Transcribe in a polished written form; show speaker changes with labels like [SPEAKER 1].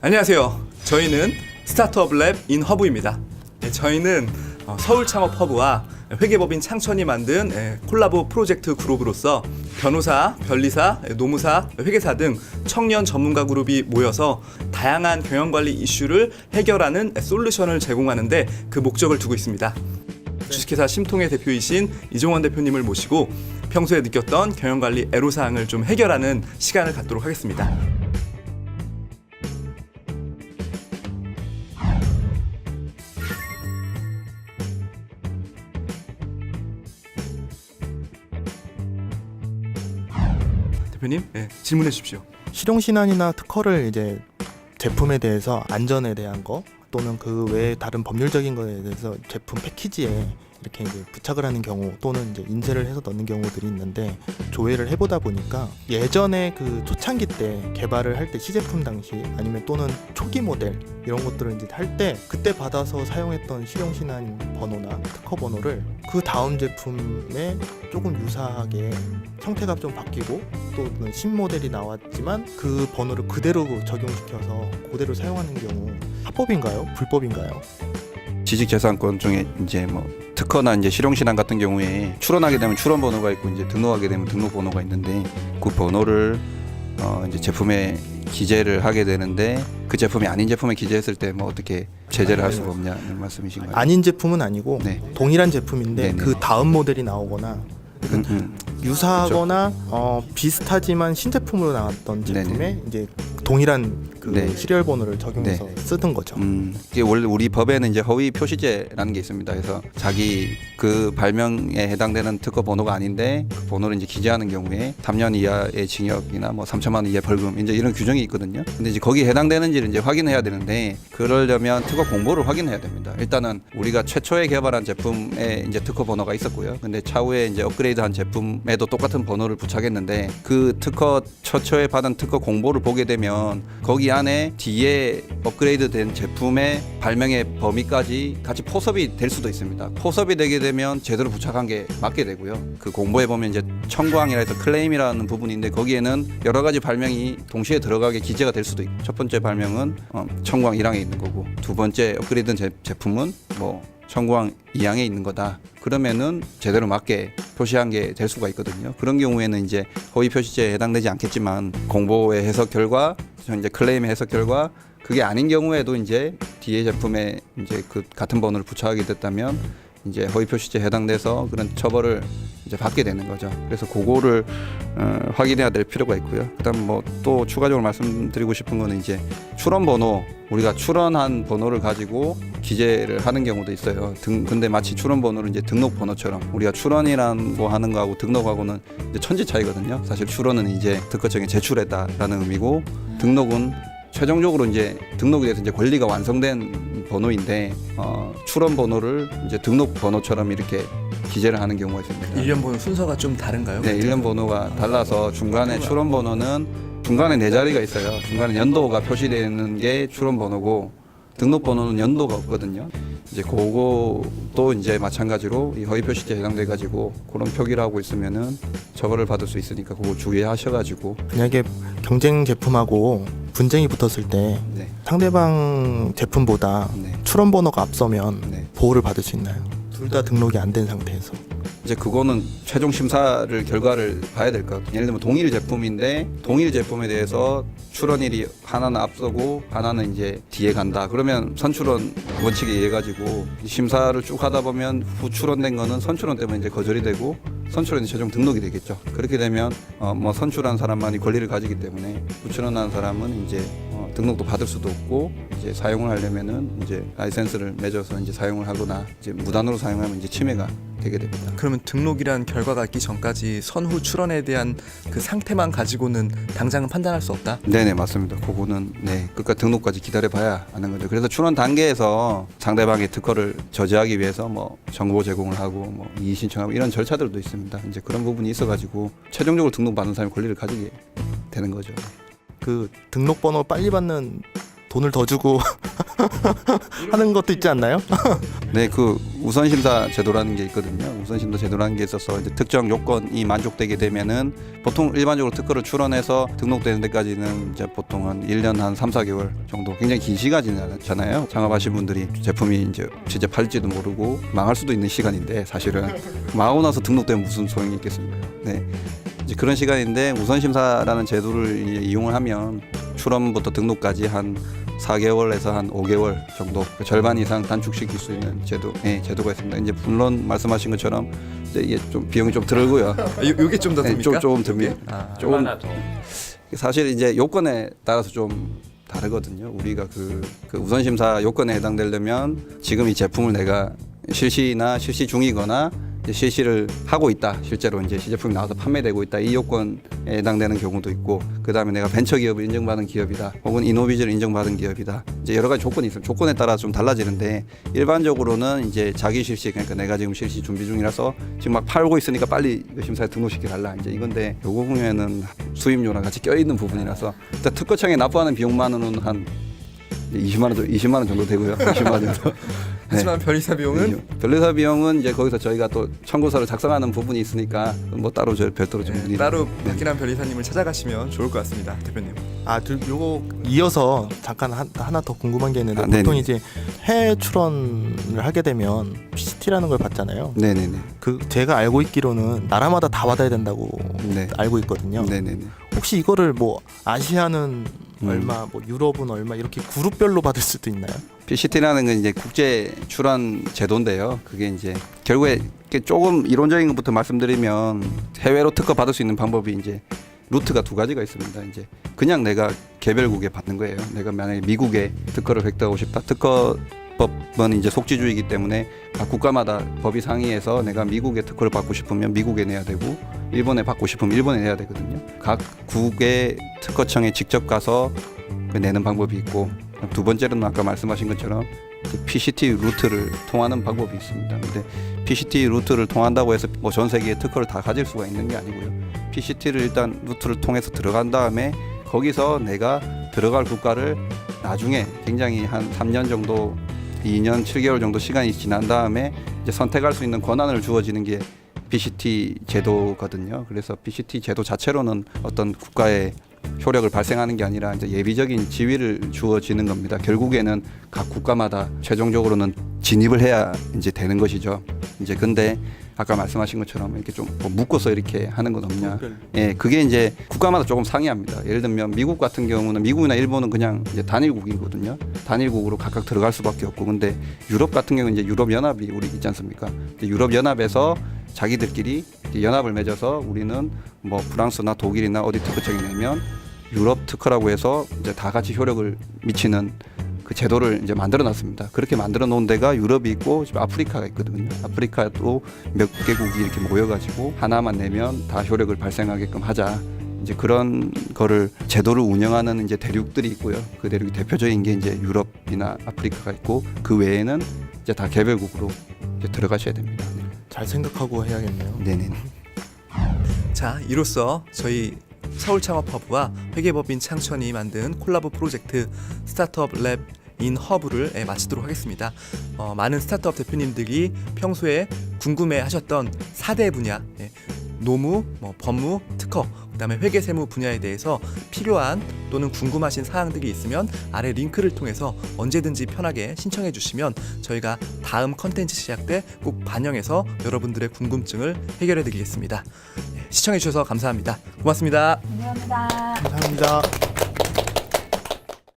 [SPEAKER 1] 안녕하세요. 저희는 스타트업 랩 인 허브입니다. 저희는 서울 창업 허브와 회계법인 창천이 만든 콜라보 프로젝트 그룹으로서 변호사, 변리사, 노무사, 회계사 등 청년 전문가 그룹이 모여서 다양한 경영관리 이슈를 해결하는 솔루션을 제공하는데 그 목적을 두고 있습니다. 주식회사 심통의 대표이신 이종원 대표님을 모시고 평소에 느꼈던 경영관리 애로사항을 좀 해결하는 시간을 갖도록 하겠습니다. 대표님, 질문해 주십시오.
[SPEAKER 2] 실용신안이나 특허를 이제 제품에 대해서 안전에 대한 거 또는 그 외에 다른 법률적인 거에 대해서 제품 패키지에 이렇게 이제 부착을 하는 경우 또는 이제 인쇄를 해서 넣는 경우들이 있는데 조회를 해보다 보니까 예전에 그 초창기 때 개발을 할 때 시제품 당시 아니면 또는 초기 모델 이런 것들을 이제 할 때 그때 받아서 사용했던 실용신안 번호나 특허 번호를 그 다음 제품에 조금 유사하게 형태가 좀 바뀌고 또 신모델이 나왔지만 그 번호를 그대로 적용시켜서 그대로 사용하는 경우 합법인가요? 불법인가요?
[SPEAKER 3] 지식재산권 중에 이제 뭐 특허나 이제 실용신안 같은 경우에 출원하게 되면 출원 번호가 있고 이제 등록하게 되면 등록 번호가 있는데 그 번호를 이제 제품에 기재를 하게 되는데 그 제품이 아닌 제품에 기재했을 때 뭐 어떻게 제재를 할 수가 없냐는 말씀이신가요?
[SPEAKER 2] 아닌 제품은 아니고
[SPEAKER 3] 네.
[SPEAKER 2] 동일한 제품인데
[SPEAKER 3] 네네.
[SPEAKER 2] 그 다음 모델이 나오거나 유사하거나 비슷하지만 신제품으로 나왔던 제품에
[SPEAKER 3] 네네.
[SPEAKER 2] 이제 동일한 그
[SPEAKER 3] 네.
[SPEAKER 2] 시리얼 번호를 적용해서
[SPEAKER 3] 네.
[SPEAKER 2] 쓰던 거죠.
[SPEAKER 3] 이게 원래 우리 법에는 이제 허위 표시죄라는 게 있습니다. 그래서 자기 그 발명에 해당되는 특허 번호가 아닌데 그 번호를 이제 기재하는 경우에 3년 이하의 징역이나 뭐 3천만 원 이하 벌금 이제 이런 규정이 있거든요. 근데 이제 거기에 해당되는지를 이제 확인해야 되는데 그러려면 특허 공보를 확인해야 됩니다. 일단은 우리가 최초에 개발한 제품에 이제 특허 번호가 있었고요. 근데 차후에 이제 업그레이드한 제품에도 똑같은 번호를 부착했는데 그 특허 최초에 받은 특허 공보를 보게 되면 거기 안에 뒤에 업그레이드된 제품의 발명의 범위까지 같이 포섭이 될 수도 있습니다. 포섭이 되게 되면 제대로 부착한 게 맞게 되고요. 그 공보에 보면 이제 청구항이라 해서 클레임이라는 부분인데 거기에는 여러 가지 발명이 동시에 들어가게 기재가 될 수도 있고 첫 번째 발명은 청구항 1항에 있는 거고 두 번째 업그레이드된 제품은 뭐 청구항 2항에 있는 거다. 그러면은 제대로 맞게 표시한 게 될 수가 있거든요. 그런 경우에는 이제 허위 표시죄에 해당되지 않겠지만 공보의 해석 결과, 이제 클레임의 해석 결과 그게 아닌 경우에도 이제 뒤에 제품에 이제 그 같은 번호를 부착하게 됐다면 이제 허위 표시죄에 해당돼서 그런 처벌을 이제 받게 되는 거죠. 그래서 그거를 확인해야 될 필요가 있고요. 그다음 뭐 또 추가적으로 말씀드리고 싶은 거는 이제 출원 번호 우리가 출원한 번호를 가지고 기재를 하는 경우도 있어요. 근데 마치 출원 번호를 이제 등록 번호처럼 우리가 출원이라고 하는 거하고 등록하고는 이제 천지 차이거든요. 사실 출원은 이제 특허청에 제출했다라는 의미고 등록은 최종적으로 이제 등록에 대해서 이제 권리가 완성된 번호인데 출원 번호를 이제 등록 번호처럼 이렇게 기재를 하는 경우가 있습니다.
[SPEAKER 1] 일련 번호 순서가 좀 다른가요?
[SPEAKER 3] 네, 일련 번호가 달라서 중간에 출원 번호는 중간에 네 자리가 있어요. 중간에 연도가 표시되는 게 출원 번호고 등록 번호는 연도가 없거든요. 이제 그거도 이제 마찬가지로 이 허위 표시죄에 해당돼 가지고 그런 표기를 하고 있으면은 처벌을 받을 수 있으니까 그거 주의하셔 가지고
[SPEAKER 2] 만약에 경쟁 제품하고 분쟁이 붙었을 때
[SPEAKER 3] 네.
[SPEAKER 2] 상대방 제품보다
[SPEAKER 3] 네.
[SPEAKER 2] 출원 번호가 앞서면
[SPEAKER 3] 네.
[SPEAKER 2] 보호를 받을 수 있나요? 둘 다 등록이 안 된 상태에서.
[SPEAKER 3] 이제 그거는 최종 심사를 결과를 봐야 될 것 같아요. 예를 들면 동일 제품인데 동일 제품에 대해서 출원일이 하나는 앞서고 하나는 이제 뒤에 간다. 그러면 선출원 원칙에 의해 가지고 심사를 쭉 하다 보면 후출원된 거는 선출원 때문에 이제 거절이 되고 선출원이 최종 등록이 되겠죠. 그렇게 되면 뭐 선출한 사람만이 권리를 가지기 때문에 후출원한 사람은 이제 등록도 받을 수도 없고 이제 사용을 하려면은 이제 라이센스를 맺어서 이제 사용을 하거나 이제 무단으로 사용하면 이제 침해가 되게 됩니다.
[SPEAKER 1] 그러면 등록이란 결과가 있기 전까지 선후 출원에 대한 그 상태만 가지고는 당장은 판단할 수 없다?
[SPEAKER 3] 네네 맞습니다. 그거는 네 끝까지 등록까지 기다려봐야 하는 거죠. 그래서 출원 단계에서 상대방의 특허를 저지하기 위해서 뭐 정보 제공을 하고 뭐 이의 신청하고 이런 절차들도 있습니다. 이제 그런 부분이 있어가지고 최종적으로 등록받는 사람이 권리를 가지게 되는 거죠.
[SPEAKER 2] 그 등록 번호 빨리 받는 돈을 더 주고 하는 것도 있지 않나요?
[SPEAKER 3] 네, 그 우선 심사 제도라는 게 있거든요. 우선 심사 제도라는 게 있어서 이제 특정 요건이 만족되게 되면은 보통 일반적으로 특허를 출원해서 등록되는 데까지는 이제 보통 한 1년 한 3, 4개월 정도 굉장히 긴 시간이잖아요. 창업하신 분들이 제품이 이제 실제 팔지도 모르고 망할 수도 있는 시간인데 사실은 망하고 나서 등록되면 무슨 소용이 있겠습니까? 네. 이제 그런 시간인데 우선 심사라는 제도를 이용을 하면 출원부터 등록까지 한 4개월에서 한 5개월 정도 절반 이상 단축시킬 수 있는 제도가 있습니다. 이제 물론 말씀하신 것처럼 이제 이게 좀 비용이 좀 들고요.
[SPEAKER 1] 요게 좀 더 듭니까?
[SPEAKER 3] 조금 듭니다. 조금
[SPEAKER 4] 얼마나 더?
[SPEAKER 3] 사실 이제 요건에 따라서 좀 다르거든요. 우리가 그 우선 심사 요건에 해당되려면 지금 이 제품을 내가 실시나 실시 중이거나 이제 실시를 하고 있다. 실제로 이제 시제품이 나와서 판매되고 있다. 이 요건에 해당되는 경우도 있고, 그 다음에 내가 벤처 기업을 인정받은 기업이다, 혹은 이노비즈를 인정받은 기업이다. 이제 여러 가지 조건이 있어요. 조건에 따라 좀 달라지는데 일반적으로는 이제 자기 실시, 그러니까 내가 지금 실시 준비 중이라서 지금 막 팔고 있으니까 빨리 이거 심사에 등록시켜 달라. 이제 이건데 요거 보면은 수입료랑 같이 껴 있는 부분이라서 일단 특허청에 납부하는 비용만으로는 한 20만 원 정도 되고요. 20만 원 정도.
[SPEAKER 1] 하지만 변리사 비용은
[SPEAKER 3] 변리사 비용은 이제 거기서 저희가 또 청구서를 작성하는 부분이 있으니까 뭐 따로 저 별도로 좀 문의.
[SPEAKER 1] 따로 박기남 변리사님을 찾아가시면 좋을 것 같습니다, 대표님.
[SPEAKER 2] 요거 이어서 잠깐 하나 더 궁금한 게 있는데,
[SPEAKER 3] 네네.
[SPEAKER 2] 보통 이제 해외 출원을 하게 되면 PCT라는 걸 받잖아요.
[SPEAKER 3] 네네네.
[SPEAKER 2] 그 제가 알고 있기로는 나라마다 다 받아야 된다고
[SPEAKER 3] 네.
[SPEAKER 2] 알고 있거든요.
[SPEAKER 3] 네네네.
[SPEAKER 2] 혹시 이거를 뭐 아시아는 얼마, 뭐 유럽은 얼마 이렇게 그룹별로 받을 수도 있나요?
[SPEAKER 3] PCT라는 건 이제 국제 출원 제도인데요. 그게 이제 결국에 이렇게 조금 이론적인 것부터 말씀드리면 해외로 특허 받을 수 있는 방법이 이제 루트가 두 가지가 있습니다. 이제 그냥 내가 개별국에 받는 거예요. 내가 만약에 미국에 특허를 획득하고 싶다. 특허법은 이제 속지주의이기 때문에 각 국가마다 법이 상의해서 내가 미국에 특허를 받고 싶으면 미국에 내야 되고, 일본에 받고 싶으면 일본에 내야 되거든요. 각 국의 특허청에 직접 가서 내는 방법이 있고, 두 번째로는 아까 말씀하신 것처럼 PCT 루트를 통하는 방법이 있습니다. 근데 PCT 루트를 통한다고 해서 뭐 전 세계에 특허를 다 가질 수가 있는 게 아니고요. PCT를 일단 루트를 통해서 들어간 다음에 거기서 내가 들어갈 국가를 나중에 굉장히 한 3년 정도, 2년 7개월 정도 시간이 지난 다음에 이제 선택할 수 있는 권한을 주어지는 게 PCT 제도거든요. 그래서 PCT 제도 자체로는 어떤 국가의 효력을 발생하는 게 아니라 이제 예비적인 지위를 주어지는 겁니다. 결국에는 각 국가마다 최종적으로는 진입을 해야 이제 되는 것이죠. 이제 근데 아까 말씀하신 것처럼 이렇게 좀 뭐 묶어서 이렇게 하는 건 없냐? 예, 그게 이제 국가마다 조금 상이합니다. 예를 들면 미국 같은 경우는, 미국이나 일본은 그냥 이제 단일국이거든요. 단일국으로 각각 들어갈 수밖에 없고, 근데 유럽 같은 경우는 이제 유럽 연합이 우리 있지 않습니까? 유럽 연합에서 자기들끼리 연합을 맺어서 우리는 뭐 프랑스나 독일이나 어디 특허청이 내면 유럽 특허라고 해서 이제 다 같이 효력을 미치는 그 제도를 이제 만들어 놨습니다. 그렇게 만들어 놓은 데가 유럽이 있고 지금 아프리카가 있거든요. 아프리카도 몇 개국이 이렇게 모여가지고 하나만 내면 다 효력을 발생하게끔 하자. 이제 그런 거를 제도를 운영하는 이제 대륙들이 있고요. 그 대륙이 대표적인 게 이제 유럽이나 아프리카가 있고, 그 외에는 이제 다 개별국으로 이제 들어가셔야 됩니다.
[SPEAKER 2] 잘 생각하고 해야겠네요.
[SPEAKER 3] 네네.
[SPEAKER 1] 자, 이로써 저희 서울창업허브와 회계법인 창천이 만든 콜라보 프로젝트 스타트업 랩 인 허브를 마치도록 하겠습니다. 많은 스타트업 대표님들이 평소에 궁금해하셨던 4대 분야, 노무, 법무, 특허, 그다음에 회계 세무 분야에 대해서 필요한 또는 궁금하신 사항들이 있으면 아래 링크를 통해서 언제든지 편하게 신청해 주시면 저희가 다음 컨텐츠 시작 때 꼭 반영해서 여러분들의 궁금증을 해결해 드리겠습니다. 시청해 주셔서 감사합니다. 고맙습니다.
[SPEAKER 5] 감사합니다.
[SPEAKER 2] 감사합니다.